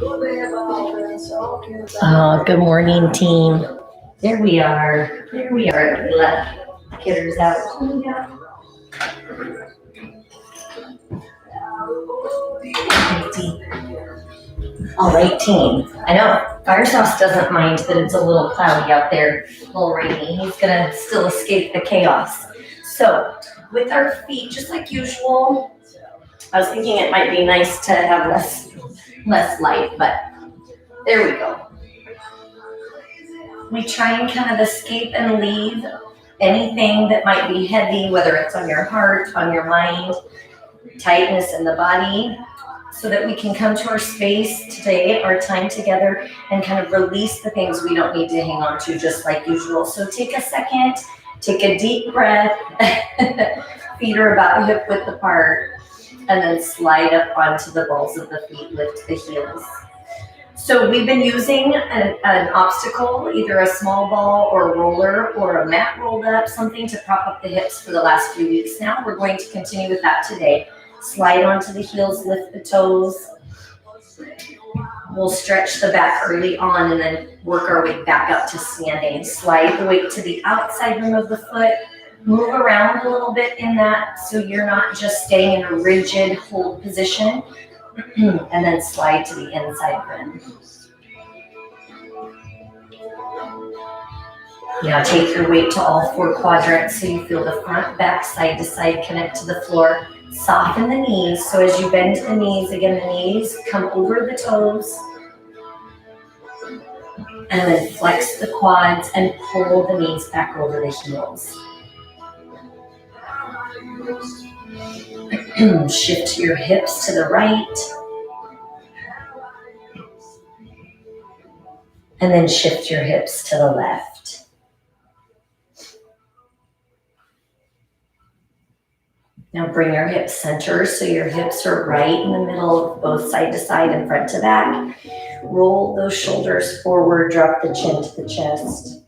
Oh, good morning, team. There we are. There we are. We let kidders out. All right, team. I know Fire Sauce doesn't mind that it's a little cloudy out there, a little rainy. He's gonna still escape the chaos. So, with our feet, just like usual, I was thinking it might be nice to have less light, but there we go. We try and kind of escape and leave anything that might be heavy, whether it's on your heart, on your mind, tightness in the body, so that we can come to our space today, our time together, and kind of release the things we don't need to hang on to, just like usual. So take a second, take a deep breath, feet are about hip width apart, and then slide up onto the balls of the feet, lift the heels. So we've been using an obstacle, either a small ball or a roller or a mat rolled up, something to prop up the hips for the last few weeks now. We're going to continue with that today. Slide onto the heels, lift the toes. We'll stretch the back early on and then work our way back up to standing. Slide the weight to the outside rim of the foot. Move around a little bit in that so you're not just staying in a rigid hold position. And then slide to the inside rim. Now take your weight to all four quadrants so you feel the front, back, side to side connect to the floor. Soften the knees. So as you bend the knees, again, the knees come over the toes. And then flex the quads and pull the knees back over the heels. Shift your hips to the right. And then shift your hips to the left. Now bring your hips center so your hips are right in the middle, both side to side and front to back. Roll those shoulders forward, drop the chin to the chest.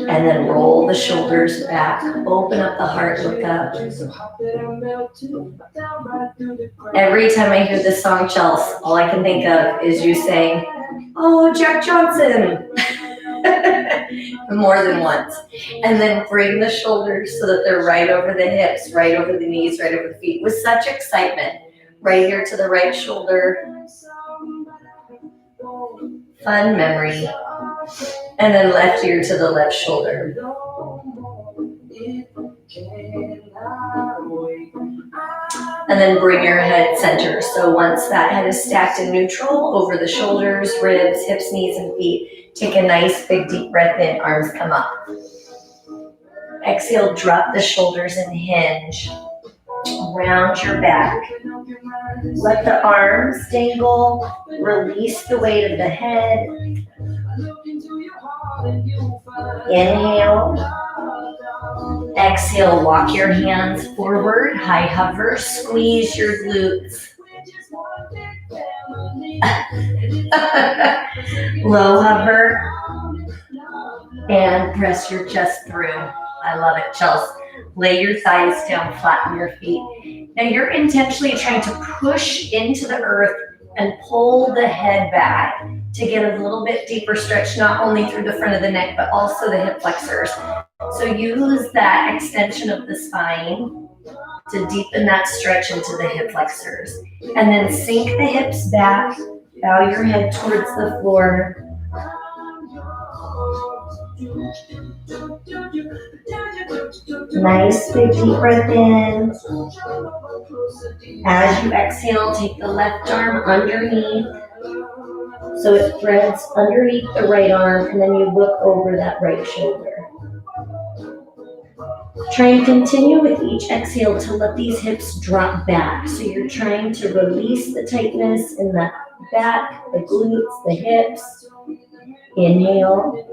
And then roll the shoulders back, open up the heart, look up. Every time I hear this song, Chelsea, all I can think of is you saying, "Oh, Jack Johnson," more than once. And then bring the shoulders so that they're right over the hips, right over the knees, right over the feet, with such excitement. Right here to the right shoulder. Fun memory. And then left ear to the left shoulder. And then bring your head center. So once that head is stacked in neutral, over the shoulders, ribs, hips, knees, and feet, take a nice big deep breath in, arms come up. Exhale, drop the shoulders and hinge. Round your back. Let the arms dangle. Release the weight of the head. Inhale. Exhale, walk your hands forward, high hover, squeeze your glutes. Low hover, and press your chest through. I love it, Chelsea. Lay your thighs down, flatten your feet. Now you're intentionally trying to push into the earth and pull the head back to get a little bit deeper stretch, not only through the front of the neck, but also the hip flexors. So use that extension of the spine to deepen that stretch into the hip flexors. And then sink the hips back, bow your head towards the floor. Nice big deep breath in. As you exhale, take the left arm underneath so it threads underneath the right arm, and then you look over that right shoulder. Try and continue with each exhale to let these hips drop back. So you're trying to release the tightness in the back, the glutes, the hips. Inhale.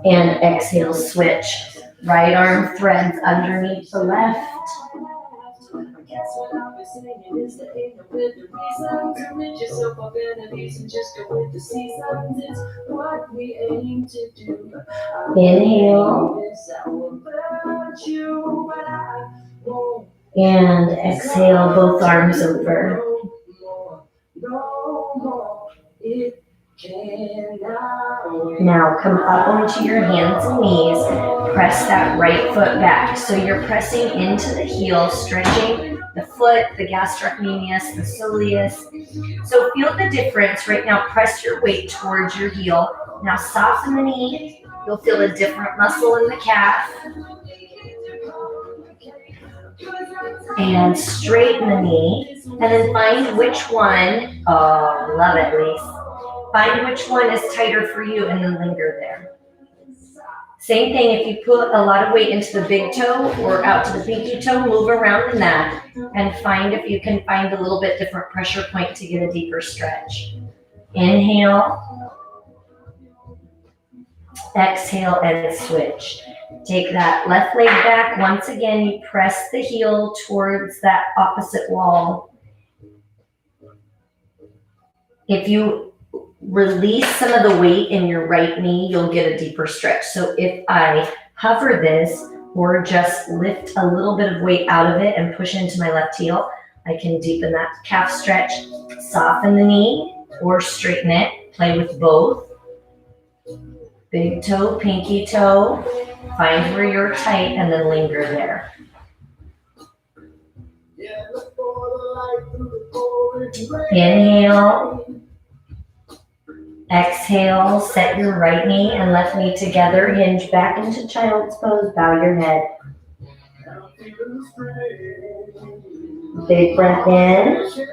And exhale, switch. Right arm threads underneath the left. Inhale. And exhale, both arms over. Now come up onto your hands and knees. Press that right foot back. So you're pressing into the heel, stretching the foot, the gastrocnemius, the soleus. So feel the difference. Right now, press your weight towards your heel. Now soften the knee. You'll feel a different muscle in the calf. And straighten the knee. And then find which one, oh, love it, Lise. Find which one is tighter for you and then linger there. Same thing, if you put a lot of weight into the big toe or out to the pinky toe, move around in that and find if you can find a little bit different pressure point to get a deeper stretch. Inhale. Exhale and switch. Take that left leg back. Once again, you press the heel towards that opposite wall. If you release some of the weight in your right knee, you'll get a deeper stretch. So if I hover this or just lift a little bit of weight out of it and push into my left heel, I can deepen that calf stretch, soften the knee or straighten it, play with both. Big toe, pinky toe, find where you're tight and then linger there. Inhale. Exhale, set your right knee and left knee together, hinge back into child's pose, bow your head. Big breath in.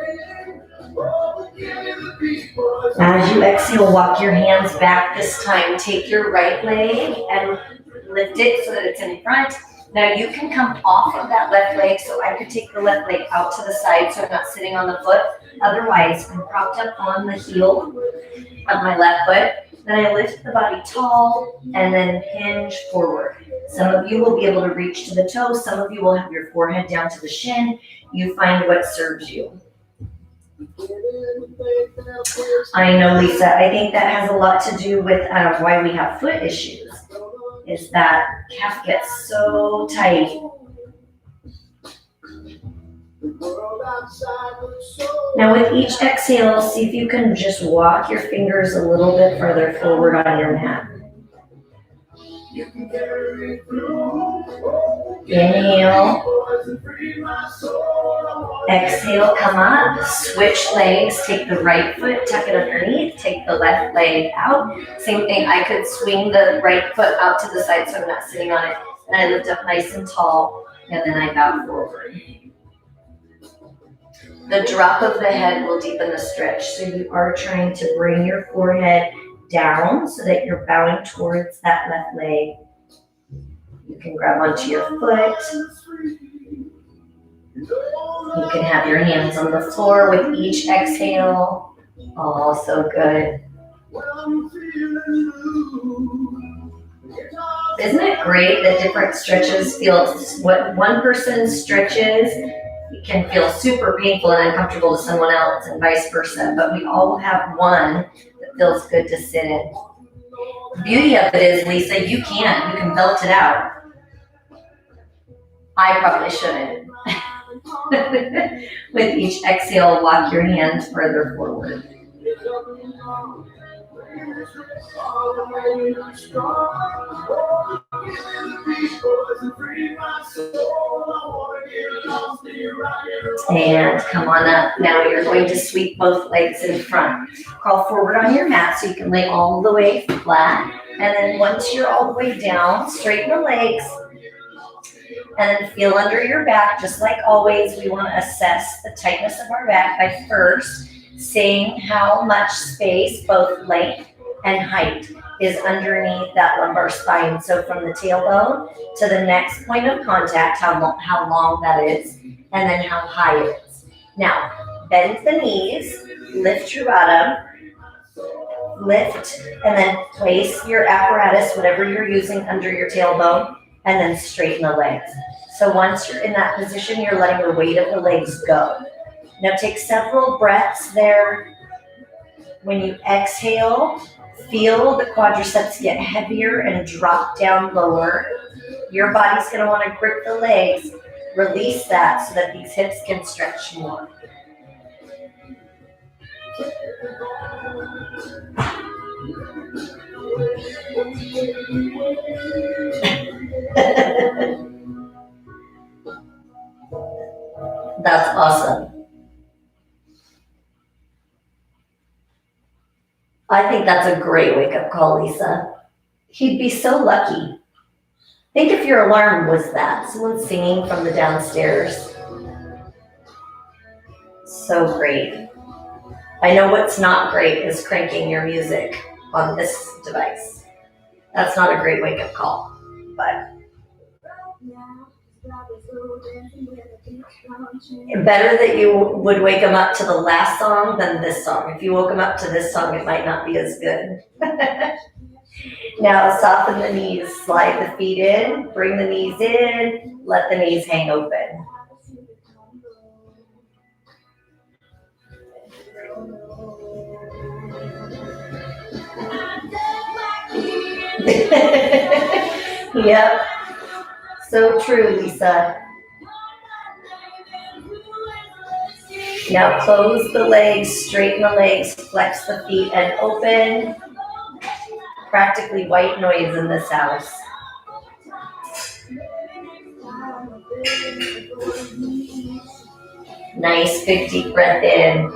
As you exhale, walk your hands back this time. Take your right leg and lift it so that it's in front. Now you can come off of that left leg, so I could take the left leg out to the side so I'm not sitting on the foot. Otherwise, I'm propped up on the heel of my left foot. Then I lift the body tall and then hinge forward. Some of you will be able to reach to the toe. Some of you will have your forehead down to the shin. You find what serves you. I know, Lisa, I think that has a lot to do with why we have foot issues. Is that calf gets so tight. Now with each exhale, see if you can just walk your fingers a little bit further forward on your mat. Inhale. Exhale, come up, switch legs, take the right foot, tuck it underneath, take the left leg out. Same thing, I could swing the right foot out to the side so I'm not sitting on it. And I lift up nice and tall, and then I bow forward. The drop of the head will deepen the stretch. So you are trying to bring your forehead down so that you're bowing towards that left leg. You can grab onto your foot. You can have your hands on the floor with each exhale. Oh, so good. Isn't it great that different stretches feel, what one person stretches can feel super painful and uncomfortable to someone else and vice versa, but we all have one that feels good to sit in. The beauty of it is, Lisa, you can belt it out. I probably shouldn't. With each exhale, walk your hands further forward. And come on up. Now you're going to sweep both legs in front. Crawl forward on your mat so you can lay all the way flat. And then once you're all the way down, straighten the legs. And then feel under your back. Just like always, we want to assess the tightness of our back by first seeing how much space, both length and height, is underneath that lumbar spine. So from the tailbone to the next point of contact, how long that is, and then how high it is. Now, bend the knees, lift your bottom, lift, and then place your apparatus, whatever you're using, under your tailbone, and then straighten the legs. So once you're in that position, you're letting the weight of the legs go. Now take several breaths there. When you exhale, feel the quadriceps get heavier and drop down lower. Your body's going to want to grip the legs, release that so that these hips can stretch more. That's awesome. I think that's a great wake-up call, Lisa. He'd be so lucky. Think if your alarm was that. Someone singing from the downstairs. So great. I know what's not great is cranking your music on this device. That's not a great wake-up call, but better that you would wake them up to the last song than this song. If you woke them up to this song, it might not be as good. Now soften the knees, slide the feet in, bring the knees in, let the knees hang open. Yep, so true, Lisa. Now close the legs, straighten the legs, flex the feet and open. Practically white noise in this house. Nice big deep breath in.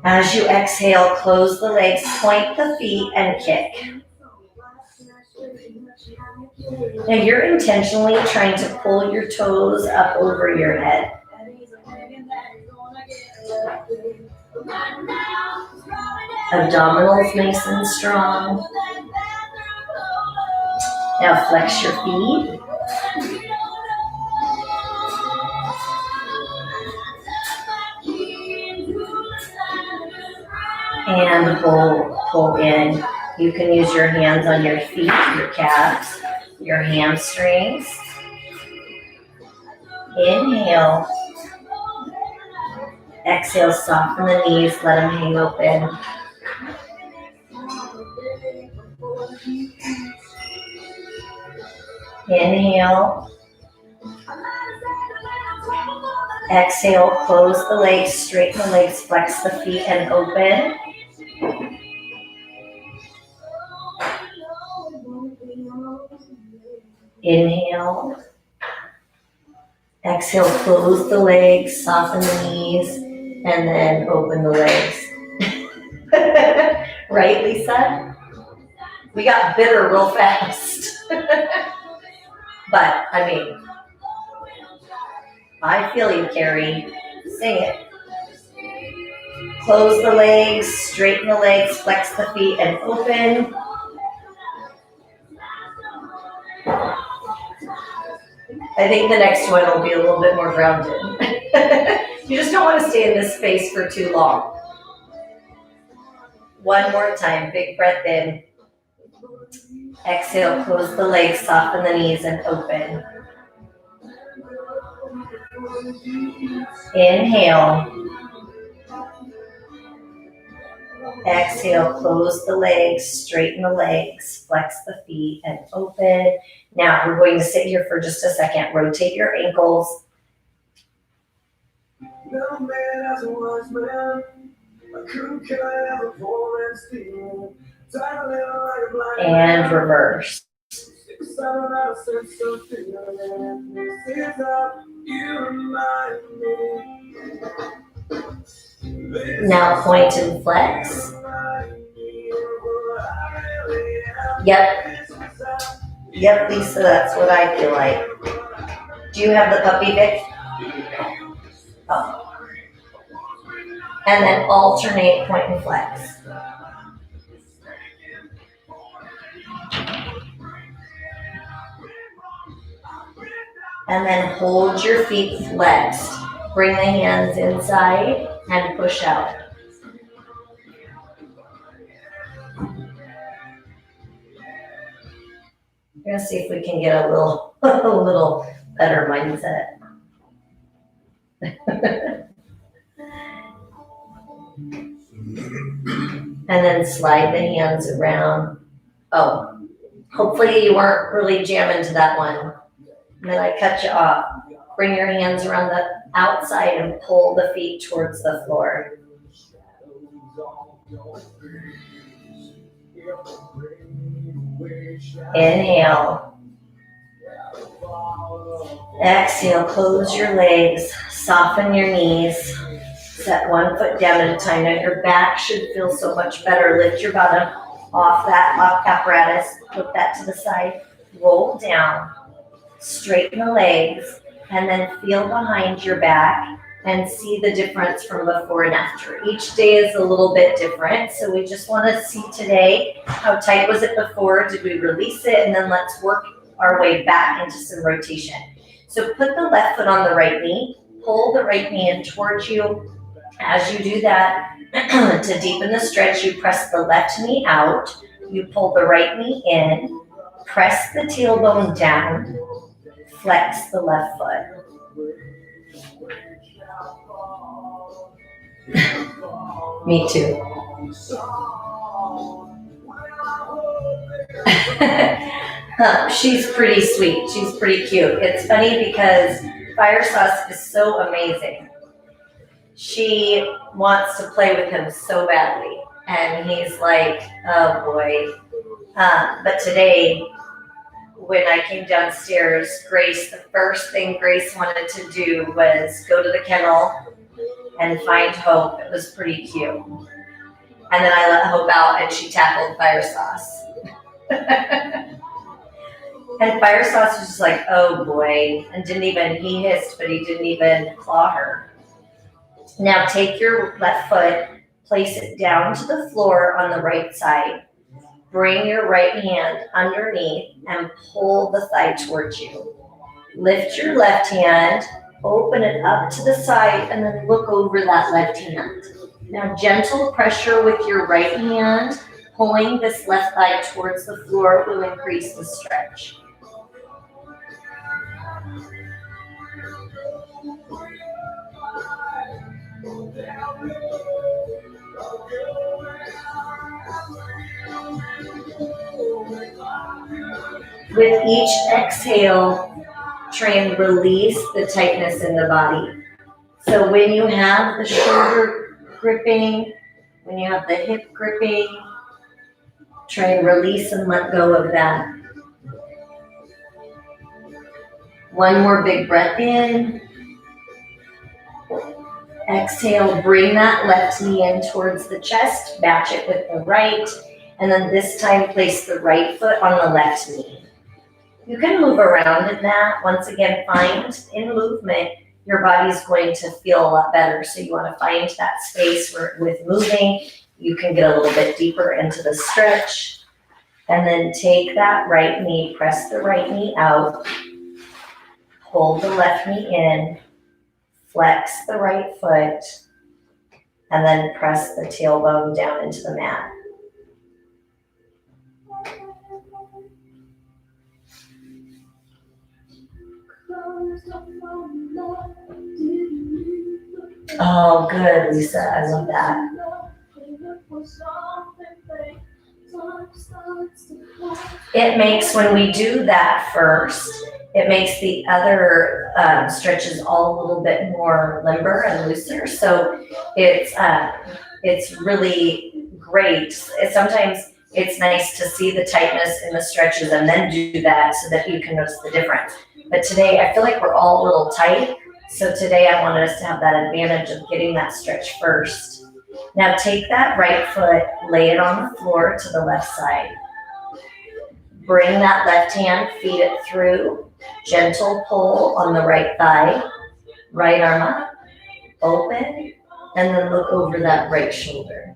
As you exhale, close the legs, point the feet and kick. Now you're intentionally trying to pull your toes up over your head. Abdominals nice and strong. Now flex your feet. And pull in. You can use your hands on your feet, your calves, your hamstrings. Inhale. Exhale, soften the knees, let them hang open. Inhale. Exhale, close the legs, straighten the legs, flex the feet and open. Inhale. Exhale, close the legs, soften the knees, and then open the legs. Right, Lisa? We got bitter real fast. But, I mean, I feel you, Carrie. Sing it. Close the legs, straighten the legs, flex the feet, and open. I think the next one will be a little bit more grounded. You just don't want to stay in this space for too long. One more time, big breath in. Exhale, close the legs, soften the knees, and open. Inhale. Exhale, close the legs, straighten the legs, flex the feet, and open. Now, we're going to sit here for just a second. Rotate your ankles. And reverse. Now point and flex. Yep, Lisa, that's what I feel like. Do you have the puppy Vic? Oh. And then alternate point and flex. And then hold your feet flexed. Bring the hands inside and push out. You're going to gonna see if we can get a little, a little better mindset. And then slide the hands around. Oh, hopefully you weren't really jamming to that one. And then I cut you off. Bring your hands around the outside and pull the feet towards the floor. Inhale. Exhale, close your legs, soften your knees. Set one foot down at a time. Now your back should feel so much better. Lift your bottom off that apparatus. Put that to the side. Roll down. Straighten the legs. And then feel behind your back and see the difference from before and after. Each day is a little bit different. So we just want to see today, how tight was it before? Did we release it? And then let's work our way back into some rotation. So put the left foot on the right knee. Pull the right knee in towards you. As you do that, to deepen the stretch, you press the left knee out. You pull the right knee in. Press the tailbone down. Flex the left foot. Me too. She's pretty sweet. She's pretty cute. It's funny because Fire Sauce is so amazing. She wants to play with him so badly. And he's like, oh boy. But today, when I came downstairs, Grace, the first thing Grace wanted to do was go to the kennel and find Hope. It was pretty cute. And then I let Hope out and she tackled Fire Sauce. And Fire Sauce was just like, oh boy. And he hissed, but he didn't even claw her. Now take your left foot, place it down to the floor on the right side. Bring your right hand underneath and pull the thigh towards you. Lift your left hand, open it up to the side, and then look over that left hand. Now gentle pressure with your right hand, pulling this left thigh towards the floor will increase the stretch. With each exhale, try and release the tightness in the body. So when you have the shoulder gripping, when you have the hip gripping, try and release and let go of that. One more big breath in. Exhale, bring that left knee in towards the chest, match it with the right, and then this time place the right foot on the left knee. You can move around in that. Once again, find in movement, your body's going to feel a lot better. So you want to find that space where with moving, you can get a little bit deeper into the stretch. And then take that right knee, press the right knee out, pull the left knee in, flex the right foot, and then press the tailbone down into the mat. Oh, good, Lisa. I love that. It makes, when we do that first, it makes the other stretches all a little bit more limber and looser. So it's really great. Sometimes it's nice to see the tightness in the stretches and then do that so that you can notice the difference. But today, I feel like we're all a little tight. So today I wanted us to have that advantage of getting that stretch first. Now take that right foot, lay it on the floor to the left side. Bring that left hand, feed it through. Gentle pull on the right thigh. Right arm up, open, and then look over that right shoulder.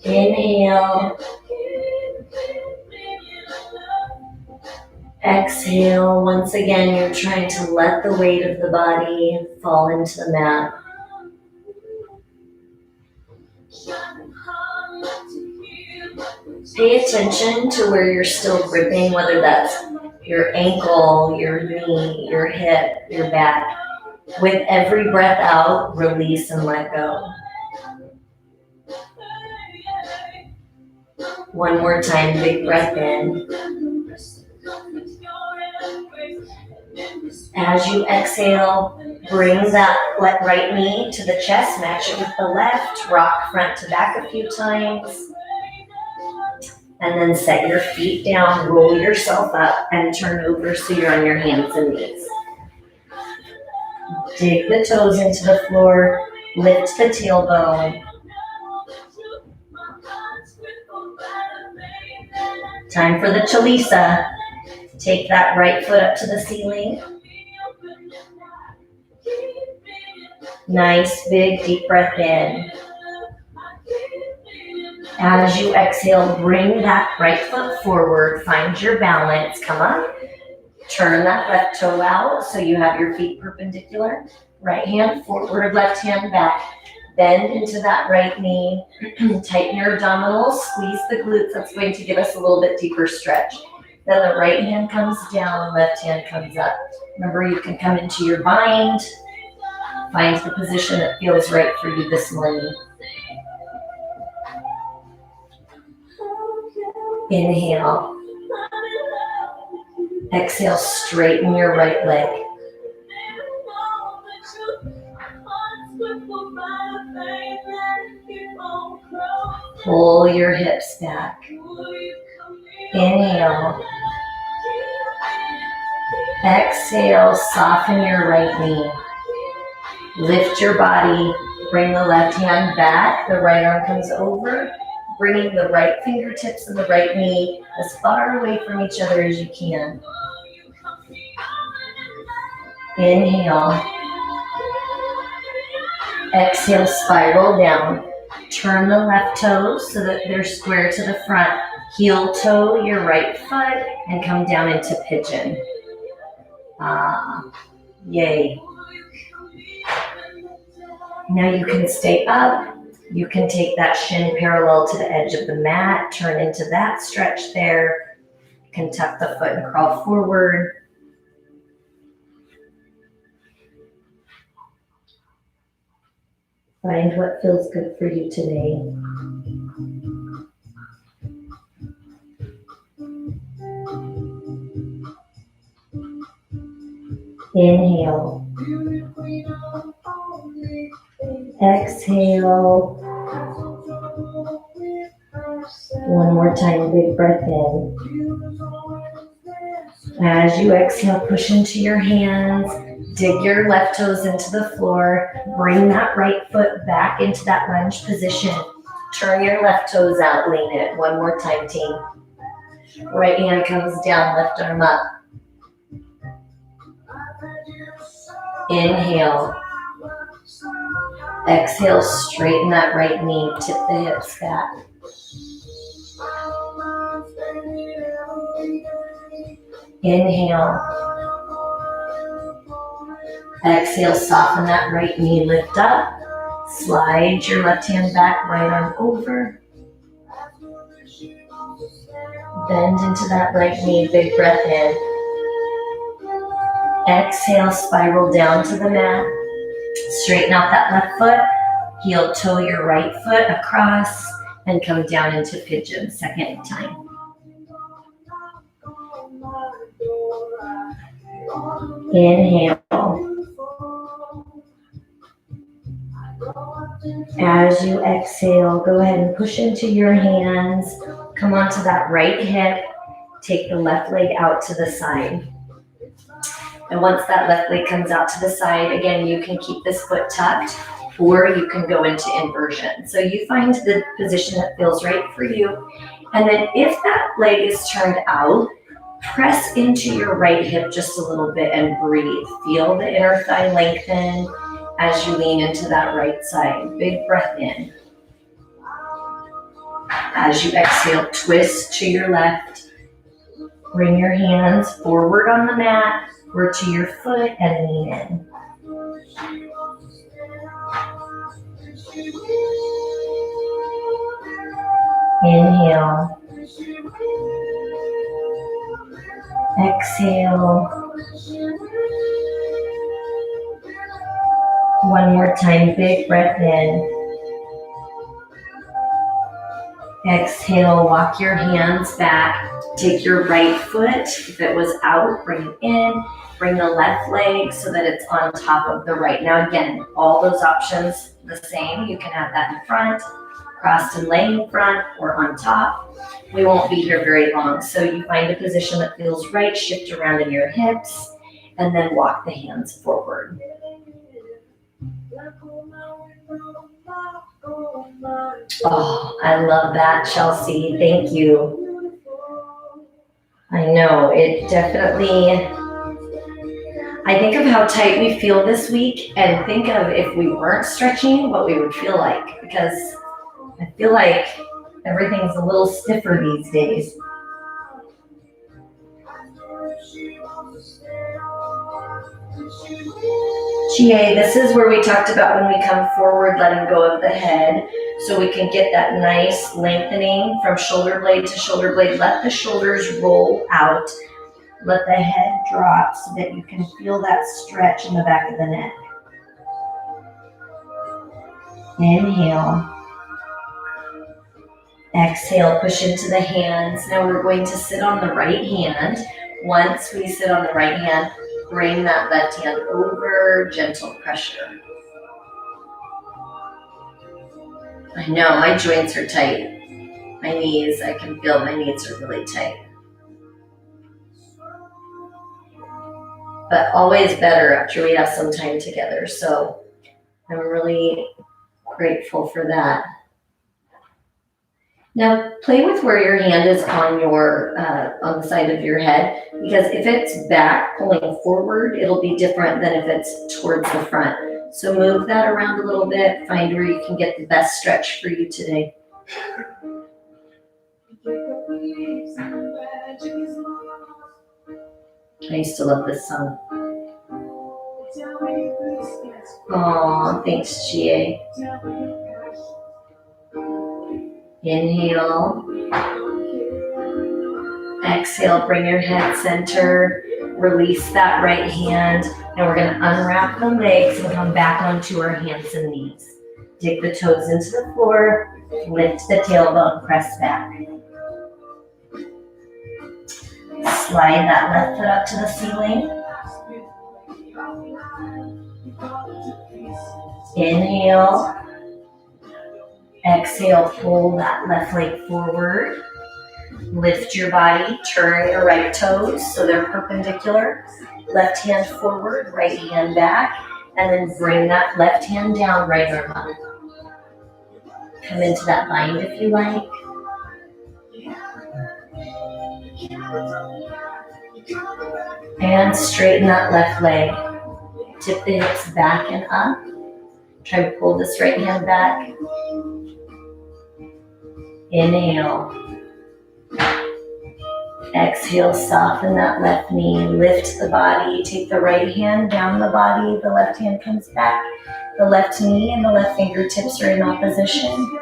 Inhale. Exhale. exhale, once again, you're trying to let the weight of the body fall into the mat. Pay attention to where you're still gripping, whether that's your ankle, your knee, your hip, your back. With every breath out, release and let go. One more time, big breath in. As you exhale, bring that right knee to the chest, match it with the left, rock front to back a few times. And then set your feet down, roll yourself up, and turn over so you're on your hands and knees. Dig the toes into the floor, lift the tailbone. Time for the Chalisa. Take that right foot up to the ceiling. Nice, big, deep breath in. As you exhale, bring that right foot forward, find your balance, come up. Turn that left toe out so you have your feet perpendicular. Right hand forward, left hand back. Bend into that right knee. Tighten your abdominals, squeeze the glutes. That's going to give us a little bit deeper stretch. Then the right hand comes down, left hand comes up. Remember, you can come into your bind. Find the position that feels right for you this morning. Inhale. Exhale, straighten your right leg. Pull your hips back. Inhale. Exhale, soften your right knee. Lift your body. Bring the left hand back. The right arm comes over. Bringing the right fingertips and the right knee as far away from each other as you can. Inhale. Exhale, spiral down. Turn the left toes so that they're square to the front. Heel toe your right foot and come down into pigeon. Yay. Now you can stay up. You can take that shin parallel to the edge of the mat, turn into that stretch there. You can tuck the foot and crawl forward. Find what feels good for you today. Inhale. Exhale. One more time, big breath in. As you exhale, push into your hands. Dig your left toes into the floor. Bring that right foot back into that lunge position. Turn your left toes out, lean it. One more time, team. Right hand comes down, left arm up. Inhale. Exhale, straighten that right knee, tip the hips back. Inhale. Exhale, soften that right knee, lift up. Slide your left hand back, right arm over. Bend into that right knee, big breath in. Exhale, spiral down to the mat. Straighten out that left foot. Heel toe your right foot across and come down into pigeon. Second time. Inhale. As you exhale, go ahead and push into your hands. Come onto that right hip. Take the left leg out to the side. And once that left leg comes out to the side, again, you can keep this foot tucked or you can go into inversion. So you find the position that feels right for you. And then if that leg is turned out, press into your right hip just a little bit and breathe. Feel the inner thigh lengthen as you lean into that right side. Big breath in. As you exhale, twist to your left. Bring your hands forward on the mat or to your foot and lean in. Inhale. Exhale. One more time, big breath in. Exhale, walk your hands back. Take your right foot, if it was out, bring it in. Bring the left leg so that it's on top of the right. Now again, all those options the same. You can have that in front, crossed and laying in front, or on top. We won't be here very long. So you find a position that feels right, shift around in your hips, and then walk the hands forward. Oh, I love that, Chelsea. Thank you. I know, it definitely, I think of how tight we feel this week and think of if we weren't stretching, what we would feel like, because I feel like everything's a little stiffer these days. GA, this is where we talked about when we come forward, letting go of the head, so we can get that nice lengthening from shoulder blade to shoulder blade. Let the shoulders roll out. Let the head drop so that you can feel that stretch in the back of the neck. Inhale. Exhale, push into the hands. Now we're going to sit on the right hand. Once we sit on the right hand, bring that left hand over, gentle pressure. I know, my joints are tight. My knees, I can feel my knees are really tight. But always better after we have some time together. So I'm really grateful for that. Now play with where your hand is on your on the side of your head, because if it's back pulling forward, it'll be different than if it's towards the front. So move that around a little bit, find where you can get the best stretch for you today. I used to love this song. Oh, thanks, GA. Inhale. Exhale, bring your head center. Release that right hand. And we're going to unwrap the legs and come back onto our hands and knees. Dig the toes into the floor. Lift the tailbone, press back. Slide that left foot up to the ceiling. Inhale. Exhale, pull that left leg forward. Lift your body, turn your right toes so they're perpendicular. Left hand forward, right hand back, and then bring that left hand down, right arm up. Come into that bind if you like. And straighten that left leg. Tip the hips back and up. Try to pull this right hand back. Inhale. Exhale, soften that left knee, lift the body, take the right hand down the body, the left hand comes back, the left knee and the left fingertips are in opposition.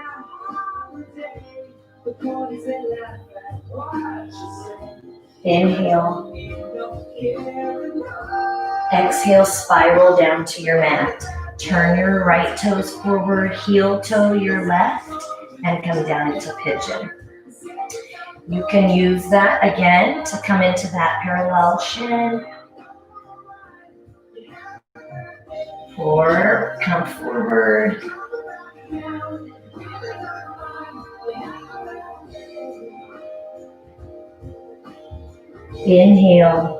Inhale. Exhale, spiral down to your mat. Turn your right toes forward, heel toe your left, and come down into pigeon. You can use that again to come into that parallel shin. Or come forward. Inhale.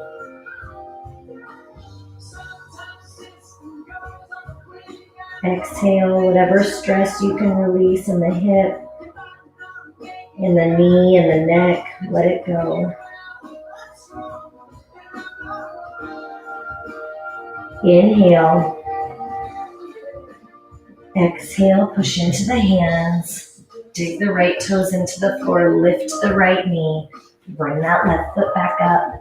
Exhale, whatever stress you can release in the hip, in the knee, and the neck, let it go. Inhale. Exhale, push into the hands. Dig the right toes into the floor, lift the right knee. Bring that left foot back up.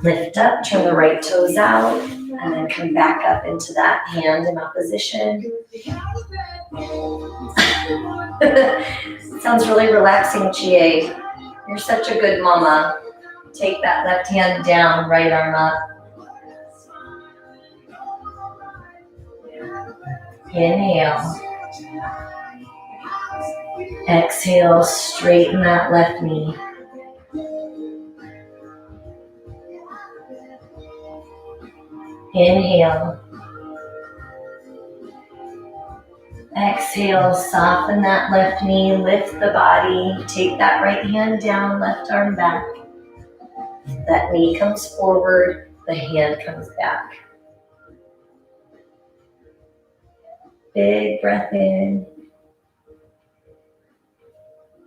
Lift up, turn the right toes out, and then come back up into that hand in opposition. Sounds really relaxing, Chie. You're such a good mama. Take that left hand down, right arm up. Inhale. Exhale, straighten that left knee. Inhale. Exhale, soften that left knee, lift the body, take that right hand down, left arm back. That knee comes forward, the hand comes back. Big breath in.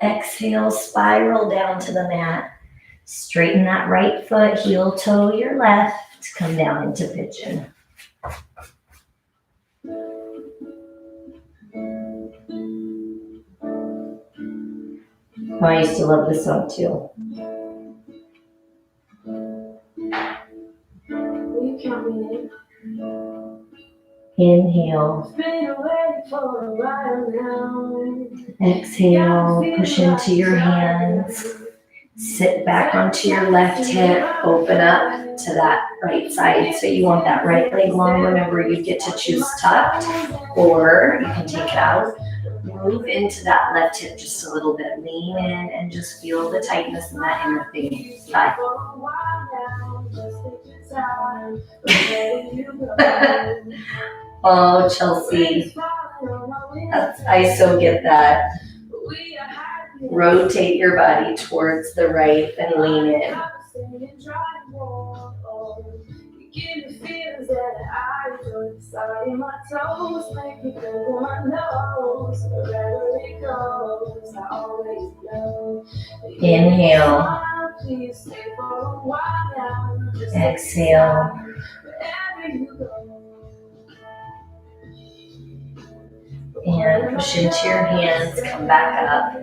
Exhale, spiral down to the mat. Straighten that right foot, heel toe your left, come down into pigeon. Oh, I used to love this song too. Inhale. Exhale, push into your hands. Sit back onto your left hip, open up to that right side. So you want that right leg long. Remember, you get to choose tucked, or you can take it out. Move into that left hip just a little bit. Lean in and just feel the tightness in that inner thigh. Oh, Chelsea. I so get that. Rotate your body towards the right and lean in. Inhale. Exhale. And push into your hands, come back up.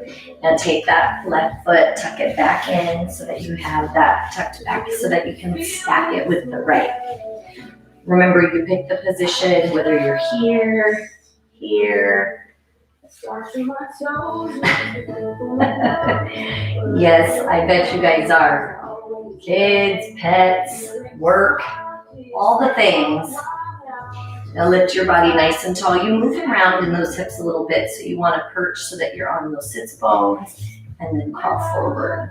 Now take that left foot, tuck it back in so that you have that tucked back so that you can stack it with the right. Remember, you pick the position, whether you're here, here. Yes, I bet you guys are. Kids, pets, work, all the things. Now lift your body nice and tall. You move around in those hips a little bit, so you want to perch so that you're on those sits bones, and then crawl forward.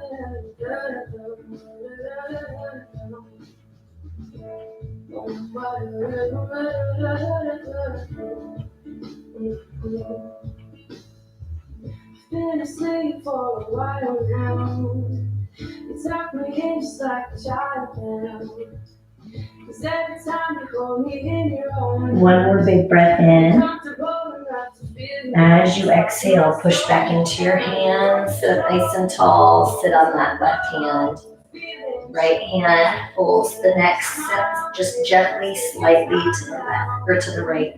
Been asleep for a while now. You tuck me in just like a child now. One more big breath in. As you exhale, push back into your hands. Sit nice and tall. Sit on that left hand. Right hand pulls the next step just gently, slightly to the left or to the right.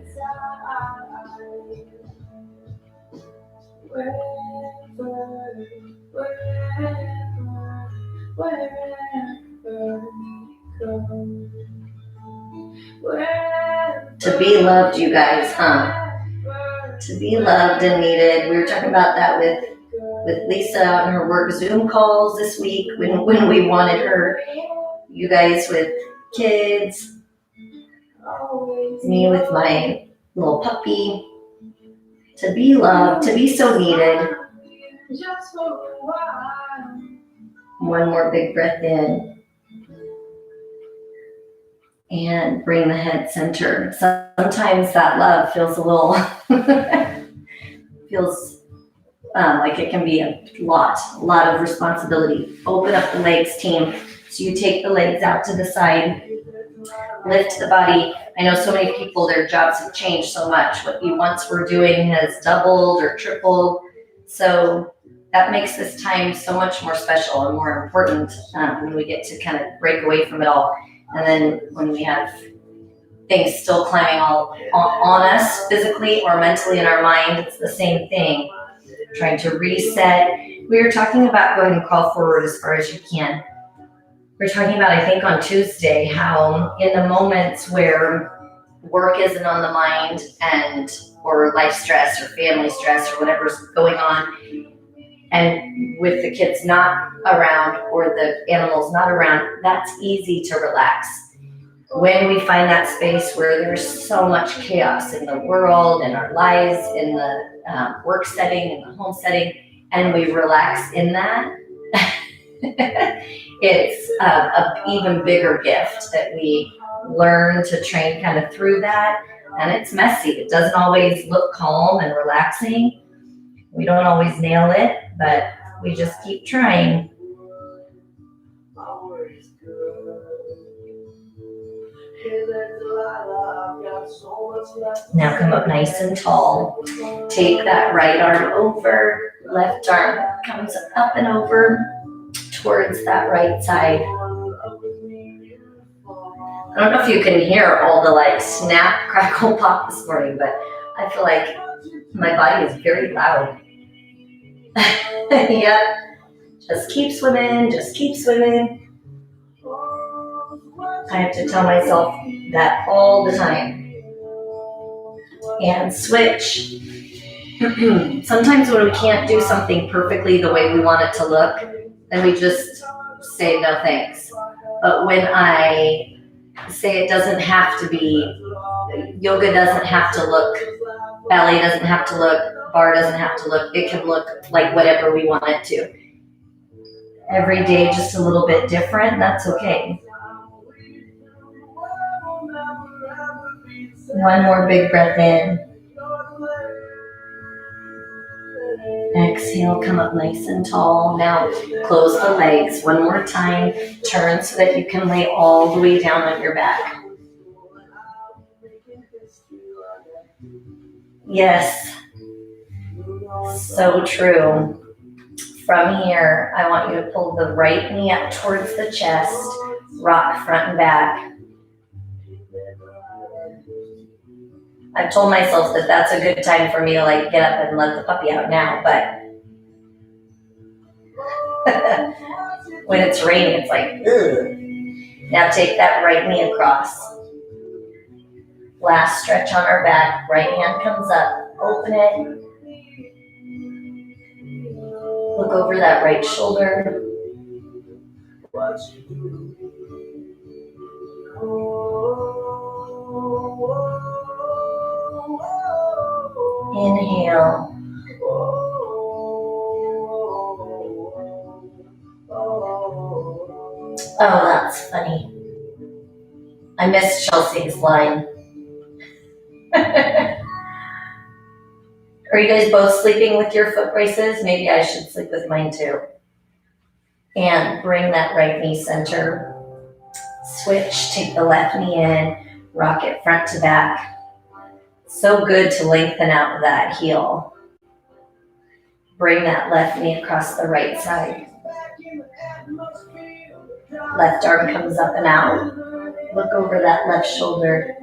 To be loved, you guys, huh? To be loved and needed. We were talking about that with Lisa on her work Zoom calls this week when we wanted her. You guys with kids. Me with my little puppy. To be loved, to be so needed. One more big breath in. And bring the head center. Sometimes that love feels a little, feels like it can be a lot of responsibility. Open up the legs, team. So you take the legs out to the side, lift the body. I know so many people, their jobs have changed so much. What you once were doing has doubled or tripled. So that makes this time so much more special and more important when we get to kind of break away from it all. And then when we have things still climbing all on us physically or mentally in our mind, it's the same thing. Trying to reset, We were talking about going to crawl forward as far as you can. We were talking about, I think on Tuesday, how in the moments where work isn't on the mind or life stress or family stress or whatever's going on, and with the kids not around or the animals not around, that's easy to relax. When we find that space where there's so much chaos in the world, in our lives, in the work setting, in the home setting, and we relax in that, it's an even bigger gift that we learn to train kind of through that. And it's messy. It doesn't always look calm and relaxing. We don't always nail it, but we just keep trying. Now come up nice and tall. Take that right arm over, left arm comes up and over towards that right side. I don't know if you can hear all the like snap, crackle, pop this morning, but I feel like my body is very loud. Yep. Just keep swimming, just keep swimming. I have to tell myself that all the time. And switch. Sometimes when we can't do something perfectly the way we want it to look, then we just say no thanks. But when I say it doesn't have to be, yoga doesn't have to look, ballet doesn't have to look, bar doesn't have to look, it can look like whatever we want it to. Every day just a little bit different, that's okay. One more big breath in. Exhale, come up nice and tall. Now close the legs one more time. Turn so that you can lay all the way down on your back. Yes, so true. From here, I want you to pull the right knee up towards the chest, rock front and back. I've told myself that that's a good time for me to like get up and let the puppy out now, but when it's raining, it's like, ugh. Now take that right knee across. Last stretch on our back, right hand comes up, open it. Look over that right shoulder. Inhale. Oh, that's funny. I missed Chelsea's line. Are you guys both sleeping with your foot braces? Maybe I should sleep with mine too. And bring that right knee center. Switch, take the left knee in, rock it front to back. So good to lengthen out that heel. Bring that left knee across the right side. Left arm comes up and out. Look over that left shoulder.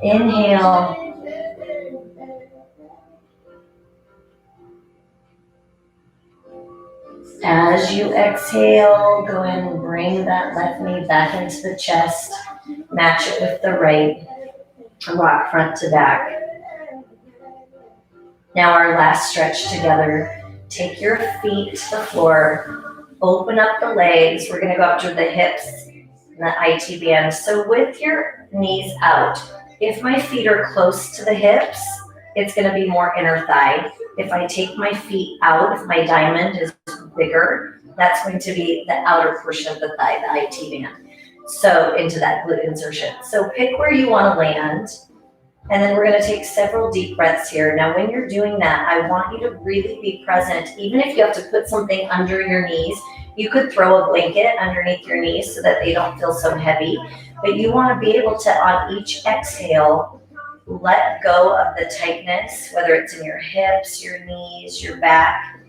Inhale. As you exhale, go ahead and bring that left knee back into the chest. Match it with the right. Rock front to back. Now our last stretch together. Take your feet to the floor. Open up the legs. We're going to go up to the hips and the IT band. So with your knees out, if my feet are close to the hips, it's going to be more inner thigh. If I take my feet out, if my diamond is bigger, that's going to be the outer portion of the thigh, the IT band. So into that glute insertion. So pick where you want to land. And then we're going to take several deep breaths here. Now, when you're doing that, I want you to really be present. Even if you have to put something under your knees, you could throw a blanket underneath your knees so that they don't feel so heavy. But you want to be able to, on each exhale, let go of the tightness, whether it's in your hips, your knees, your back.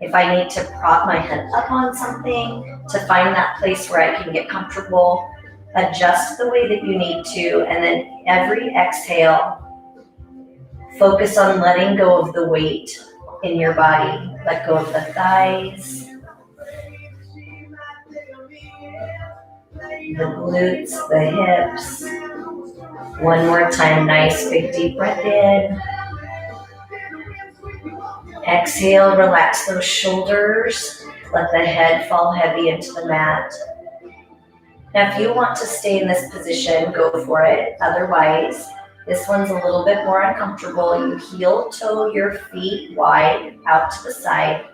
If I need to prop my head up on something to find that place where I can get comfortable, Adjust the way that you need to, and then every exhale, focus on letting go of the weight in your body. Let go of the thighs, the glutes, the hips. One more time, nice big deep breath in. Exhale, relax those shoulders. Let the head fall heavy into the mat. Now, if you want to stay in this position, go for it. Otherwise, this one's a little bit more uncomfortable. You heel toe your feet wide out to the side,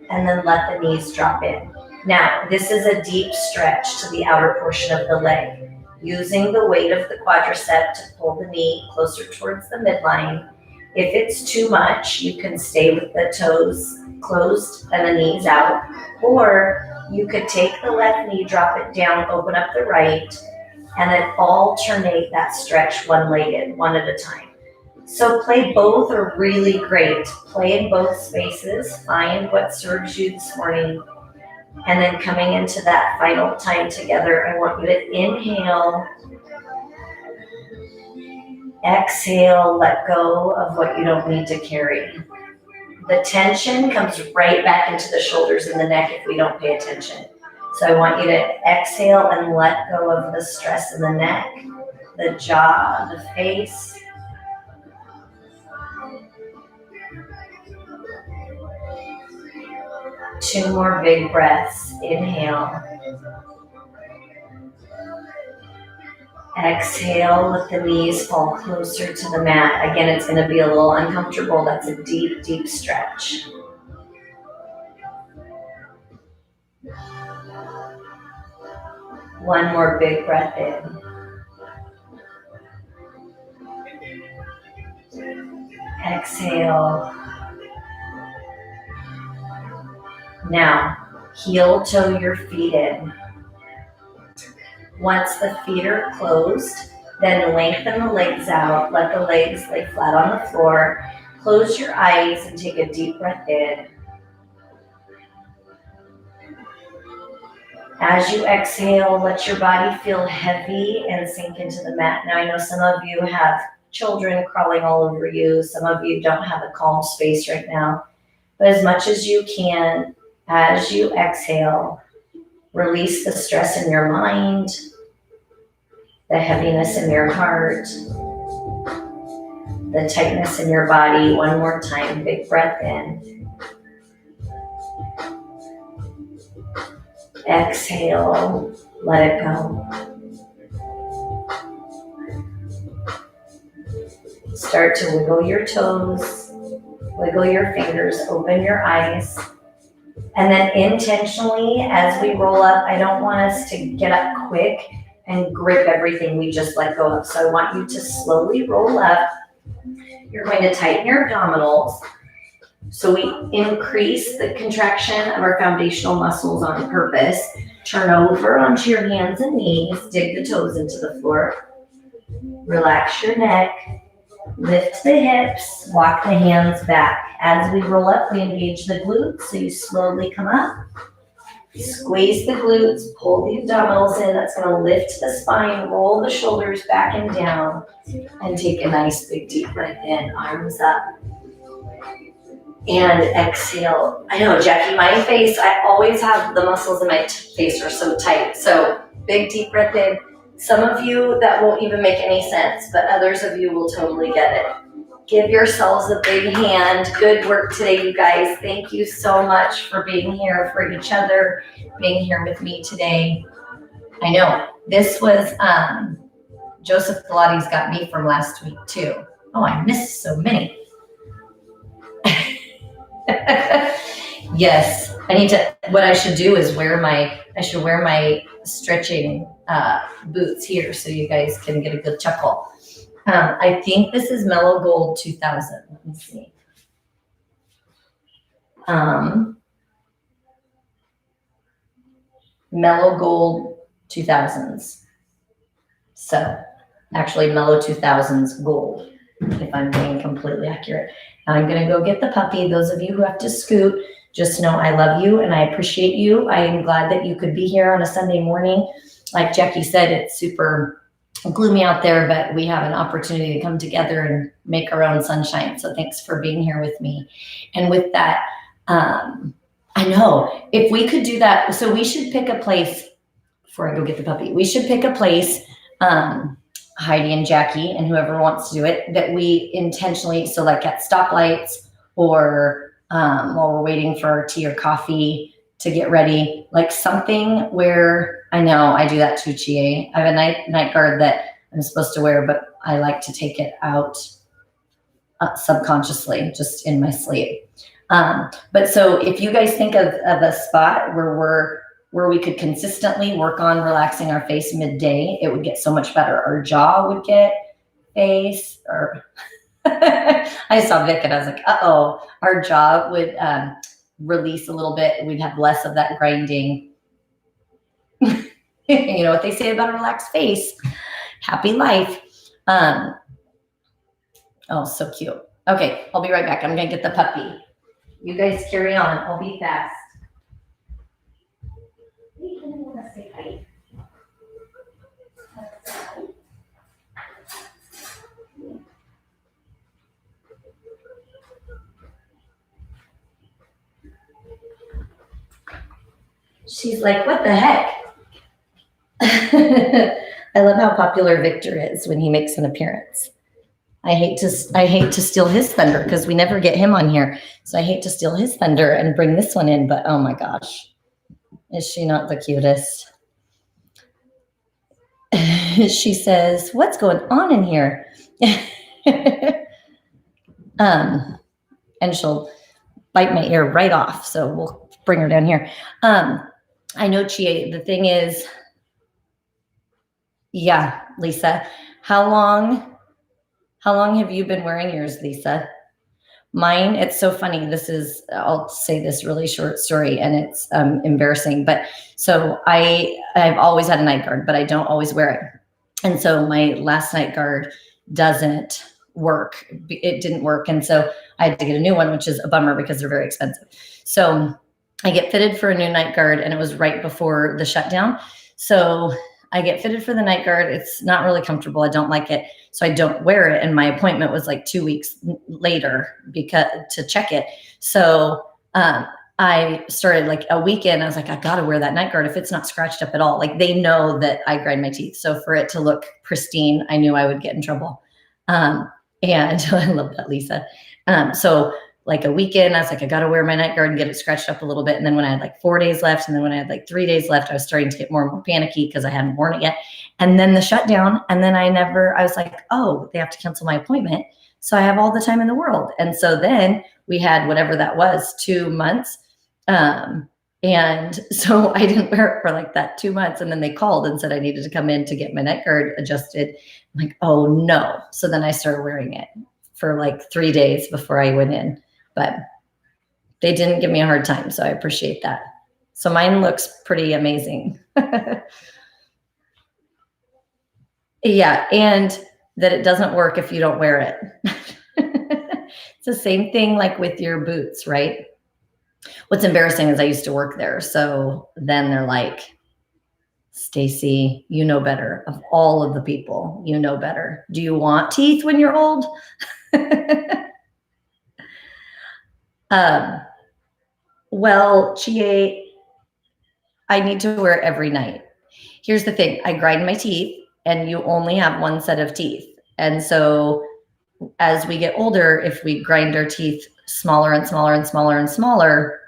and then let the knees drop in. Now, this is a deep stretch to the outer portion of the leg, using the weight of the quadricep to pull the knee closer towards the midline. If it's too much, you can stay with the toes closed and the knees out, or you could take the left knee, drop it down, open up the right, and then alternate that stretch one-legged, one at a time. So play both are really great. Play in both spaces, find what serves you this morning, and then coming into that final time together, I want you to inhale, exhale, let go of what you don't need to carry. The tension comes right back into the shoulders and the neck if we don't pay attention. So I want you to exhale and let go of the stress in the neck, the jaw, the face. Two more big breaths. Inhale. Exhale, let the knees fall closer to the mat. Again, it's going to be a little uncomfortable. That's a deep, deep stretch. One more big breath in. Exhale. Now, heel toe your feet in. Once the feet are closed, then lengthen the legs out. Let the legs lay flat on the floor. Close your eyes and take a deep breath in. As you exhale, let your body feel heavy and sink into the mat. Now, I know some of you have children crawling all over you. Some of you don't have a calm space right now. But as much as you can, as you exhale, release the stress in your mind, the heaviness in your heart, the tightness in your body. One more time, big breath in. Exhale, let it go. Start to wiggle your toes, wiggle your fingers, open your eyes. And then intentionally, as we roll up, I don't want us to get up quick and grip everything we just let go of. So I want you to slowly roll up. You're going to tighten your abdominals. So we increase the contraction of our foundational muscles on purpose. Turn over onto your hands and knees. Dig the toes into the floor. Relax your neck. Lift the hips. Walk the hands back. As we roll up, we engage the glutes. So you slowly come up. Squeeze the glutes. Pull the abdominals in. That's going to lift the spine. Roll the shoulders back and down. And take a nice big deep breath in. Arms up. And exhale. I know, Jackie, my face, I always have the muscles in my face are so tight. So big deep breath in. Some of you, that won't even make any sense, but others of you will totally get it. Give yourselves a big hand. Good work today, you guys. Thank you so much for being here for each other, being here with me today. I know, this was, Joseph Pilates got me from last week too. Oh, I missed so many. Yes, what I should do is wear my stretching boots here so you guys can get a good chuckle. I think this is Mellow Gold 2000. Let me see. Mellow Gold 2000s. So actually Mellow 2000s Gold, if I'm being completely accurate. I'm going to go get the puppy. Those of you who have to scoot, just know I love you and I appreciate you. I am glad that you could be here on a Sunday morning. like Jackie said, it's super gloomy out there, but we have an opportunity to come together and make our own sunshine. So thanks for being here with me. And with that, I know if we could do that, so we should pick a place before I go get the puppy. We should pick a place, Heidi and Jackie and whoever wants to do it, that we intentionally, so like at stoplights or while we're waiting for our tea or coffee to get ready, like something where, I know I do that too, Chie. I have a night guard that I'm supposed to wear, but I like to take it out subconsciously, just in my sleep. But so if you guys think of a spot where we could consistently work on relaxing our face midday, it would get so much better. Our jaw would get face, or I saw Vic and I was like, uh-oh, our jaw would release a little bit. We'd have less of that grinding. You know what they say about a relaxed face? Happy life. Oh, so cute. Okay, I'll be right back. I'm going to get the puppy. You guys carry on. I'll be fast. She's like, what the heck? I love how popular Victor is when he makes an appearance. I hate to steal his thunder because we never get him on here. So I hate to steal his thunder and bring this one in, but oh my gosh, is she not the cutest? She says, what's going on in here? And she'll bite my ear right off. So we'll bring her down here. I know, Chie, the thing is, yeah, Lisa, how long have you been wearing yours, Lisa? Mine, it's so funny. I'll say this really short story and it's embarrassing, but so I've always had a night guard, but I don't always wear it. And so my last night guard doesn't work. It didn't work. And so I had to get a new one, which is a bummer because they're very expensive. So I get fitted for a new night guard and it was right before the shutdown. So I get fitted for the night guard. It's not really comfortable. I don't like it. So I don't wear it. And my appointment was like 2 weeks later to check it. So I started like a weekend. I was like, I got to wear that night guard if it's not scratched up at all. Like they know that I grind my teeth. So for it to look pristine, I knew I would get in trouble. And I love that, Lisa. So like a weekend, I was like, I got to wear my night guard and get it scratched up a little bit. And then when I had like 4 days left, and then when I had like 3 days left, I was starting to get more and more panicky because I hadn't worn it yet. And then the shutdown. And then I was like, oh, they have to cancel my appointment. So I have all the time in the world. And so then we had whatever that was, 2 months. And so I didn't wear it for like that 2 months. And then they called and said I needed to come in to get my neck guard adjusted. I'm like, oh no. So then I started wearing it for like 3 days before I went in. But they didn't give me a hard time, so I appreciate that. So mine looks pretty amazing. Yeah, and that it doesn't work if you don't wear it. It's the same thing like with your boots, right? What's embarrassing is I used to work there. So then they're like, Stacy, you know better. Of all of the people, you know better. Do you want teeth when you're old? Well, Chie, I need to wear it every night. Here's the thing. I grind my teeth and you only have one set of teeth. And so as we get older, if we grind our teeth smaller and smaller and smaller and smaller,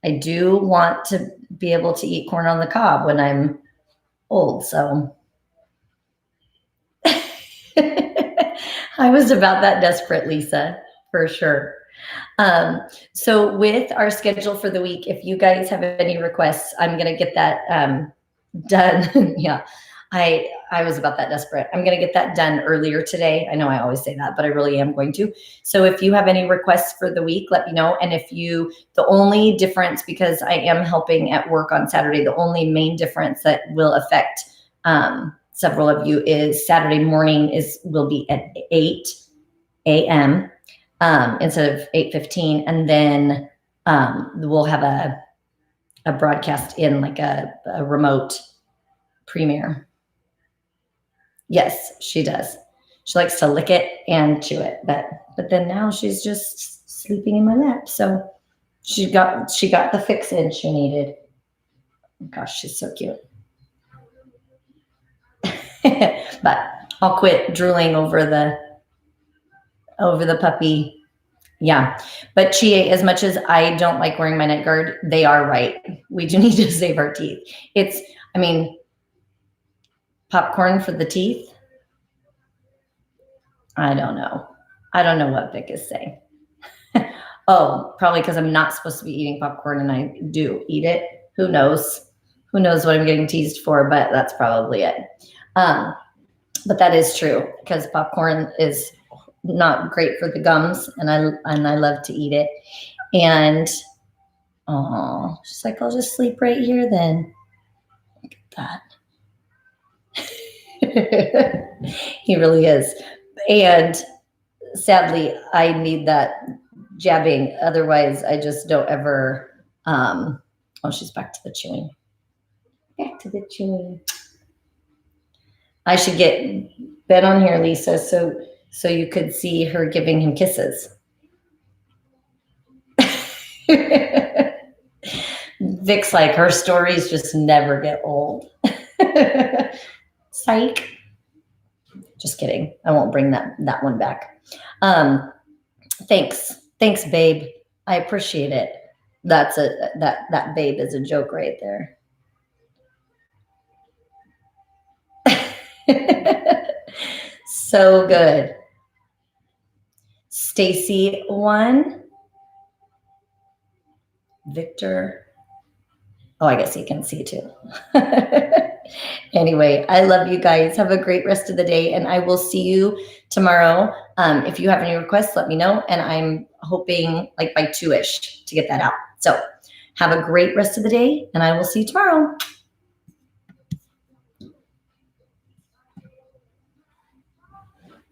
I do want to be able to eat corn on the cob when I'm old. So I was about that desperate, Lisa, for sure. So with our schedule for the week, if you guys have any requests, I'm going to get that done. Yeah, I was about that desperate. I'm going to get that done earlier today. I know I always say that, but I really am going to. So if you have any requests for the week, let me know. And the only difference, because I am helping at work on Saturday, the only main difference that will affect several of you is Saturday morning will be at 8 a.m. Instead of 8:15, and then we'll have a broadcast in like a remote Premier. Yes, she does. She likes to lick it and chew it, but then now she's just sleeping in my lap. So she got the fix in she needed. Gosh, she's so cute. But I'll quit drooling over the puppy. Yeah. But Chie, as much as I don't like wearing my neck guard, they are right. We do need to save our teeth. Popcorn for the teeth. I don't know. I don't know what Vic is saying. Oh, probably because I'm not supposed to be eating popcorn and I do eat it. Who knows? Who knows what I'm getting teased for, but that's probably it. But that is true because popcorn is not great for the gums, and I love to eat it. And she's like, I'll just sleep right here then. Look at that. He really is. And sadly, I need that jabbing. Otherwise, I just don't ever. She's back to the chewing. Back to the chewing. I should get Ben on here, Lisa, so you could see her giving him kisses. Vic's like, her stories just never get old. Psych. Just kidding. I won't bring that one back. Thanks, babe. I appreciate it. That babe is a joke right there. So good. Stacy 1. Victor. Oh, I guess he can see too. Anyway, I love you guys. Have a great rest of the day, and I will see you tomorrow. If you have any requests, let me know, and I'm hoping like by 2-ish to get that out. So have a great rest of the day, and I will see you tomorrow.